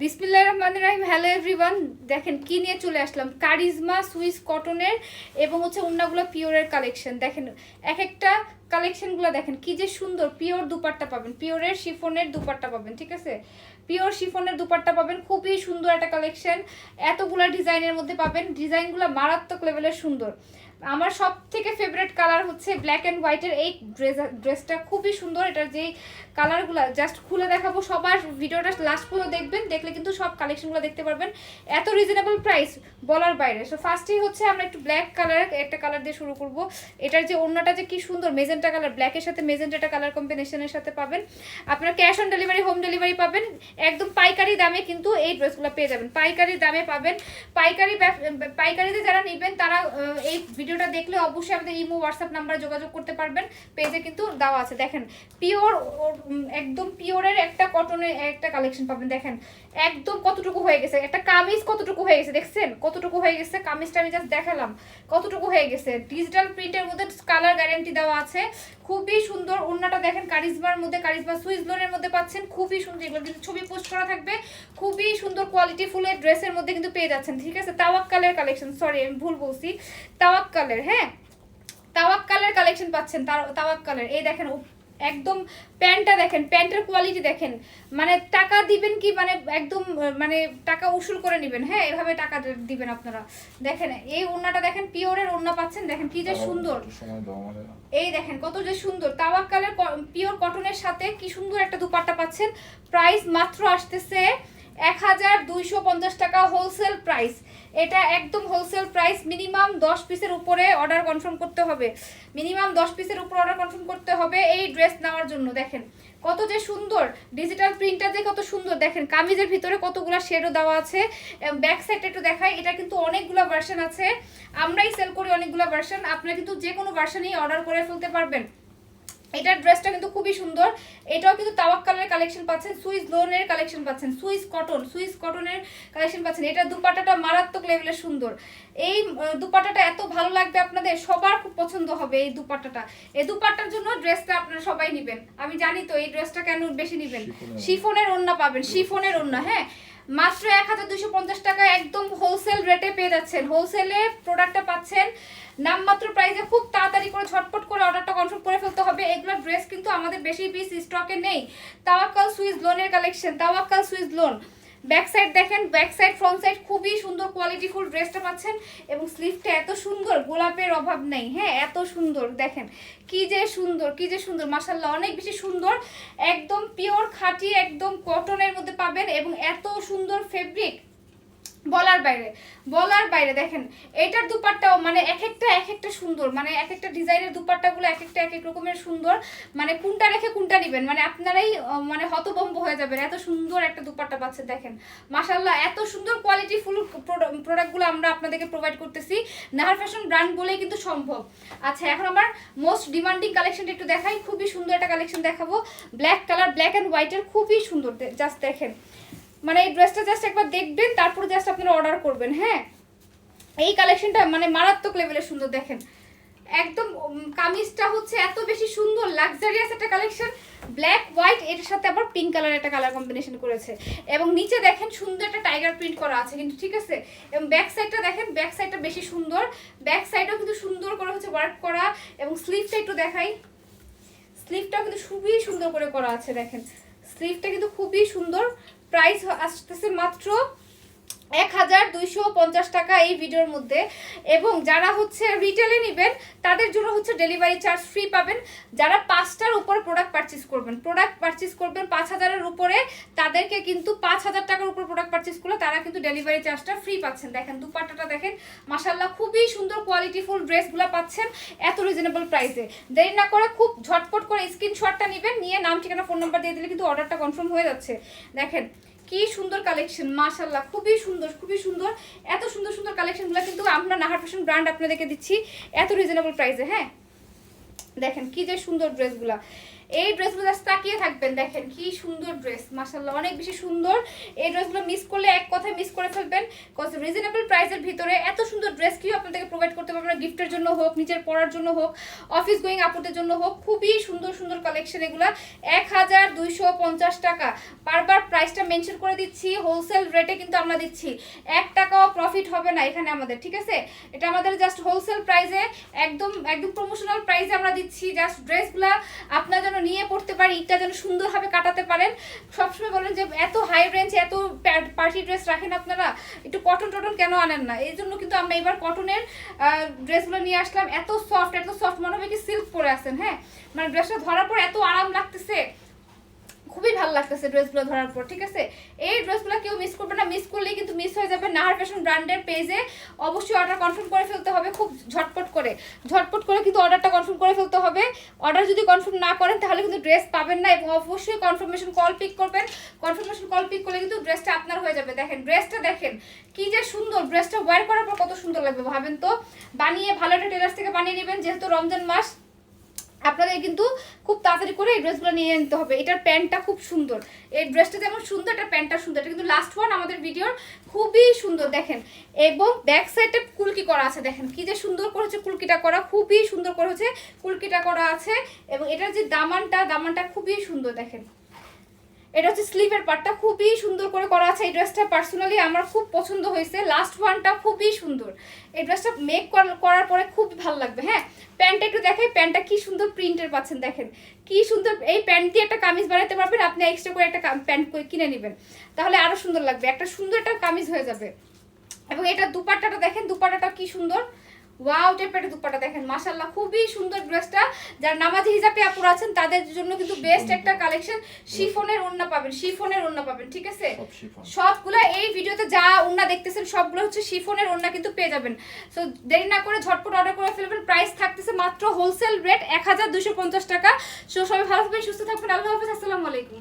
বিসমিল্লাহির রহমানির রহিম। Hello everyone, দেখেন কি নিয়ে চলে আসলাম, কারিজমা সুইস কটনের এবং হচ্ছে ওন্নাগুলো পিওরের কালেকশন। দেখেন এক একটা কালেকশনগুলো দেখেন কি যে সুন্দর, পিওর দুপাট্টা পাবেন, পিওরের শিফনের দুপাট্টা পাবেন, ঠিক আছে, পিওর শিফনের দুপাট্টা পাবেন। খুবই সুন্দর একটা কালেকশন, এতগুলা ডিজাইনের মধ্যে পাবেন, ডিজাইনগুলো মারাত্মক লেভেলের সুন্দর। আমার সব থেকে ফেভারিট কালার হচ্ছে ব্ল্যাক অ্যান্ড হোয়াইটের এই ড্রেসটা, খুবই সুন্দর। এটার যেই কালারগুলো জাস্ট খুলে দেখাবো, সবার ভিডিওটা লাস্ট পর্যন্ত দেখবেন, দেখলে কিন্তু সব কালেকশনগুলো দেখতে পারবেন। এত রিজনেবল প্রাইস বলার বাইরে। সো ফার্স্টেই হচ্ছে আমরা একটু ব্ল্যাক কালার একটা কালার দিয়ে শুরু করব। এটার যে ওড়নাটা যে কি সুন্দর, মেজেন্টা কালার, ব্ল্যাকের সাথে মেজেন্টা কালার কম্বিনেশনের সাথে পাবেন। আপনারা cash on delivery, home delivery পাবেন। একদম পাইকারি দামে কিন্তু এই ড্রেসগুলো পেয়ে যাবেন, পাইকারি দামে পাবেন। পাইকারিতে যারা নেবেন তারা এই ভিডিওটা দেখলে অবশ্যই আমাদের ইমো হোয়াটসঅ্যাপ নাম্বারে যোগাযোগ করতে পারবেন, পেজে কিন্তু দেওয়া আছে। দেখেন পিওর, একদম পিওরের একটা কটনের একটা কালেকশন পাবেন। দেখেন একদম কতটুকু হয়ে গেছে, একটা কামিজ কতটুকু হয়ে গেছে, দেখছেন কতটুকু হয়ে গেছে কামিজটা, আমি জাস্ট দেখালাম কতটুকু হয়ে গেছে। ডিজিটাল প্রিন্টের মধ্যে কালার গ্যারান্টি দেওয়া আছে, খুবই সুন্দর। ওন্নাটা দেখেন কারিজমার মধ্যে, কারিজমা সুইস লোনের মধ্যে পাচ্ছেন, খুবই সুন্দর। এগুলো কিন্তু ছবি পোস্ট করা থাকবে, খুবই সুন্দর কোয়ালিটি ফুলের ড্রেসের মধ্যে কিন্তু পেয়ে যাচ্ছেন, ঠিক আছে। তাওয়াক্কালের কালেকশন, সরি আমি ভুল বলছি, তাওয়াক্কালের, হ্যাঁ তাওয়াক্কালের কালেকশন পাচ্ছেন। তাওয়াক্কালের এই দেখেন একদম প্যান্টটা দেখেন, প্যান্টের কোয়ালিটি দেখেন, মানে টাকা দিবেন কি, মানে একদম মানে টাকা উসুল করে নেবেন, হ্যাঁ এভাবে টাকা দিবেন আপনারা। দেখেন এই ওড়নাটা দেখেন, পিওরের ওড়না পাচ্ছেন, দেখেন কি যে সুন্দর। এই দেখেন কত যে সুন্দর, তাওয়াক্কালের পিওর কটনের সাথে কি সুন্দর একটা দুপাট্টা পাচ্ছেন। প্রাইস মাত্র আসতেছে 1250 টাকা হোলসেল প্রাইস। এটা একদম হোলসেল প্রাইস। মিনিমাম 10 পিসের উপরে অর্ডার কনফার্ম করতে হবে, মিনিমাম 10 পিসের উপর অর্ডার কনফার্ম করতে হবে এই ড্রেস নেওয়ার জন্য। দেখেন কত যে সুন্দর, ডিজিটাল প্রিন্টটা যে কত সুন্দর। দেখেন কামিজের ভিতরে কতগুলো শেডও দেওয়া আছে। ব্যাক সাইডটা একটু দেখাই, এটা কিন্তু অনেকগুলো ভার্সন আছে, আমরাই সেল করি অনেকগুলো ভার্সন। আপনারা কিন্তু যে কোনো ভার্সনই অর্ডার করে ফেলতে পারবেন। এটার ড্রেসটা কিন্তু খুবই সুন্দর। এটাও কিন্তু তাওয়াক্কালের কালেকশন পাচ্ছেন, সুইস লোনের কালেকশন পাচ্ছেন, সুইস কটনের কালেকশন পাচ্ছেন। এটা দুপাট্টাটা মারাত্মক লেভেলের সুন্দর। এই দুপাট্টাটা এত ভালো লাগবে আপনাদের, সবার খুব পছন্দ হবে এই দুপাট্টাটা। এই দুপাট্টার জন্য ড্রেসটা আপনারা সবাই নেবেন, আমি জানি তো এই ড্রেসটা কেন বেশি নেবেন। শিফনের ওড়না পাবেন, শিফনের ওড়না, হ্যাঁ মাত্র 1250 টাকা একদম হোলসেল রেটে পেয়ে যাচ্ছেন। হোলসেলে প্রোডাক্টটা পাচ্ছেন নামমাত্র প্রাইসে। খুব তাড়াতাড়ি করে ঝটপট করে অর্ডারটা কনফার্ম করে ফেলতে হবে। এগুলো ড্রেস কিন্তু আমাদের বেশি পিস স্টকে নেই। তাওয়াক্কাল সুইস লোনের collection, Tawakkal Swiss lawn. Back side দেখেন, ব্যাক সাইড ফ্রন্ট সাইড খুবই সুন্দর কোয়ালিটিফুল ড্রেসটা পাচ্ছেন। এবং স্লিভটা এত সুন্দর, গোলাপের অভাব নেই, হ্যাঁ এত সুন্দর। দেখেন কি যে সুন্দর, কি যে সুন্দর, মাশাআল্লাহ অনেক বেশি সুন্দর। একদম পিওর খাঁটি একদম কটনের মধ্যে পাবেন এবং এত সুন্দর ফেব্রিক বলার বাইরে, বলার বাইরে। দেখেন এটার দুপাট্টাও মানে এক একটা সুন্দর, মানে এক একটা ডিজাইনের দুপাট্টাগুলো এক একটা এক এক রকমের সুন্দর। মানে কোনটা রেখে কোনটা নেবেন, মানে আপনারাই মানে হতভম্ব হয়ে যাবেন, এত সুন্দর একটা দুপাট্টা পাচ্ছেন। দেখেন মাশাআল্লাহ এত সুন্দর কোয়ালিটি ফুল প্রোডাক্টগুলো আমরা আপনাদেরকে প্রোভাইড করতেছি। নাহার ফ্যাশন ব্র্যান্ড বলেই কিন্তু সম্ভব। আচ্ছা এখন আমার মোস্ট ডিমান্ডিং কালেকশনটা একটু দেখাই, খুবই সুন্দর একটা কালেকশন দেখাবো। ব্ল্যাক কালার, ব্ল্যাক অ্যান্ড হোয়াইটের খুবই সুন্দর। জাস্ট দেখেন, মানে এই ড্রেসটা জাস্ট একবার দেখবেন, তারপরে জাস্ট আপনারা অর্ডার করবেন, হ্যাঁ এই কালেকশনটা মানে মারাত্মক লেভেলের সুন্দর। দেখেন একদম কামিজটা হচ্ছে এত বেশি সুন্দর, লাক্সারিয়াস একটা কালেকশন। ব্ল্যাক হোয়াইট এর সাথে আবার পিঙ্ক কালার একটা কালার কম্বিনেশন করেছে। এবং নিচে দেখেন সুন্দর একটা টাইগার প্রিন্ট করা আছে কিন্তু, ঠিক আছে। এবং ব্যাক সাইডটা দেখেন, ব্যাক সাইডটা বেশি সুন্দর, ব্যাক সাইডও কিন্তু সুন্দর করে হচ্ছে ওয়ার্ক করা। এবং স্লিভটা একটু দেখাই, স্লিভটাও কিন্তু খুবই সুন্দর করে করা আছে। দেখেন স্লিভটা কিন্তু খুবই সুন্দর। প্রাইস আসতেছে মাত্র 1250 টাকা এই ভিডিওর মধ্যে। এবং যারা হচ্ছে রিটেলে নেবেন তাদের জন্য হচ্ছে ডেলিভারি চার্জ ফ্রি পাবেন। যারা 5টার উপর প্রোডাক্ট পারচেস করবেন 5000-এর উপরে, তাদেরকে কিন্তু 5000 টাকার উপর প্রোডাক্ট পারচেস করলে তারা কিন্তু ডেলিভারি চার্জটা ফ্রি পাচ্ছেন। দেখেন দুপাট্টাটা দেখেন, মাশাআল্লাহ খুবই সুন্দর কোয়ালিটিফুল ড্রেসগুলো পাচ্ছেন এত রিজনেবল প্রাইসে। দেরি না করে খুব ঝটপট করে স্ক্রিনশটটা নেবেন, নিয়ে নাম ঠিকানা ফোন নাম্বার দিয়ে দিলে কিন্তু অর্ডারটা কনফার্ম হয়ে যাচ্ছে। দেখেন কি সুন্দর কালেকশন, মাশাআল্লাহ খুবই সুন্দর, খুবই সুন্দর। এত সুন্দর সুন্দর কালেকশনগুলো কিন্তু আমরা নাহার ফ্যাশন ব্র্যান্ড আপনাদেরকে দিচ্ছি এত রিজনেবল প্রাইসে, হ্যাঁ দেখেন কি যে সুন্দর ড্রেসগুলা। এই ড্রেসগুলো জাস্ট তাকিয়ে থাকবেন, দেখেন কি সুন্দর ড্রেস, মাশাআল্লাহ অনেক বেশি সুন্দর। এই ড্রেসগুলো মিস করলে এক কথায় মিস করে ফেলবেন, কজ রিজনেবল প্রাইসের ভিতরে এত সুন্দর ড্রেস কি আপনাদেরকে প্রোভাইড করতে পারবেন, গিফটের জন্য হোক, নিজের পরার জন্য হোক, অফিস গোয়িং আপুদের জন্য হোক, খুবই সুন্দর সুন্দর কালেকশন এগুলা। 1250 টাকা, বারবার প্রাইসটা মেনশন করে দিচ্ছি, হোলসেল রেটে কিন্তু আমরা দিচ্ছি, 1 টাকাও প্রফিট হবে না এখানে আমাদের, ঠিক আছে? এটা আমাদের জাস্ট হোলসেল প্রাইসে, একদম একদম প্রমোশনাল প্রাইসে আমরা দিচ্ছি। জাস্ট ড্রেসগুলা আপনারা যেন নিয়ে পড়তে পারি, ঈদটা যেন সুন্দরভাবে কাটাতে পারেন। সবসময় বলেন যে এত হাই রেঞ্জ এত পার্টি ড্রেস রাখেন আপনারা, একটু কটন টটন কেন আনেন না? এই জন্য কিন্তু আমরা এবার কটনের ড্রেসগুলো নিয়ে আসলাম। এত সফট মনে হবে কি সিল্ক পরে আছেন। হ্যাঁ, মানে ড্রেসটা ধরার পর এত আরাম লাগতেছে, খুবই ভালো লাগতেছে ড্রেসগুলো ধরার পর, ঠিক আছে? এই ড্রেসগুলো কেউ মিস করবে না, মিস করলেই কিন্তু মিস হয়ে যাবে। নাহার ফ্যাশন ব্র্যান্ডের পেজে অবশ্যই অর্ডার কনফার্ম করে ফেলতে হবে, খুব ঝটপট করে কিন্তু অর্ডারটা কনফার্ম করে ফেলতে হবে। অর্ডার যদি কনফার্ম না করেন তাহলে কিন্তু ড্রেস পাবেন না, এবং অবশ্যই কনফার্মেশন কল পিক করবেন। কনফার্মেশন কল পিক করলে কিন্তু ড্রেসটা আপনার হয়ে যাবে। দেখেন ড্রেসটা, দেখেন কি যে সুন্দর, ড্রেসটা ওয়্যার করার পর কত সুন্দর লাগবে ভাবেন তো। বানিয়ে ভালো একটা টেলার্স থেকে বানিয়ে নেবেন, যেহেতু রমজান মাস আপনাদের কিন্তু খুব তাড়াতাড়ি করে এই ড্রেসগুলো নিয়ে নিতে হবে। এটার প্যান্টটা খুব সুন্দর, এই ড্রেসটা যেমন সুন্দর, এটা প্যান্টটা সুন্দর। এটা কিন্তু লাস্ট ওয়ান আমাদের ভিডিওর, খুবই সুন্দর দেখেন। এবং ব্যাক সাইডে কুলকি করা আছে, দেখেন কি যে সুন্দর করেছে কুলকিটা করা, খুবই সুন্দর করেছে কুলকিটা করা আছে। এবং এটার যে দামানটা খুবই সুন্দর, দেখেন এটা হচ্ছে স্লিভের পার্টটা খুবই সুন্দর করে করা আছে। এই ড্রেসটা পার্সোনালি আমার খুব পছন্দ হয়েছে, লাস্ট ওয়ানটা খুবই সুন্দর। এই ড্রেসটা মেক করার পরে খুব ভালো লাগবে। হ্যাঁ, প্যান্টটা একটু দেখেন, প্যান্টটা কি সুন্দর প্রিন্টের পাচ্ছেন, দেখেন কি সুন্দর। এই প্যান্ট দিয়ে একটা কামিজ বানাতে পারবেন আপনি, এক্সট্রা করে একটা প্যান্ট কিনে নেবেন, তাহলে আরো সুন্দর লাগবে, একটা সুন্দর একটা কামিজ হয়ে যাবে। এবং এটা দুপাট্টাটা দেখেন, দুপাট্টাটা কি সুন্দর, ওয়াও টাইপের দুপাট্টা দেখেন, মাশাআল্লাহ খুবই সুন্দর ড্রেসটা। যারা নামাজি হিজাবে আপুরা আছেন তাদের জন্য কিন্তু বেস্ট একটা কালেকশন। শিফনের ওড়না পাবেন, ঠিক আছে? সবগুলো এই ভিডিওতে যা ওড়না দেখতেছেন সবগুলো হচ্ছে শিফনের ওড়না কিন্তু পেয়ে যাবেন। সো দেরি না করে ঝটপট অর্ডার করে ফেলবেন। প্রাইস থাকতেছে মাত্র হোলসেল রেট 1250 টাকা। সো সবাই ভালো থাকবেন, সুস্থ থাকবেন, আল্লাহ হাফেজ, আসসালামু আলাইকুম।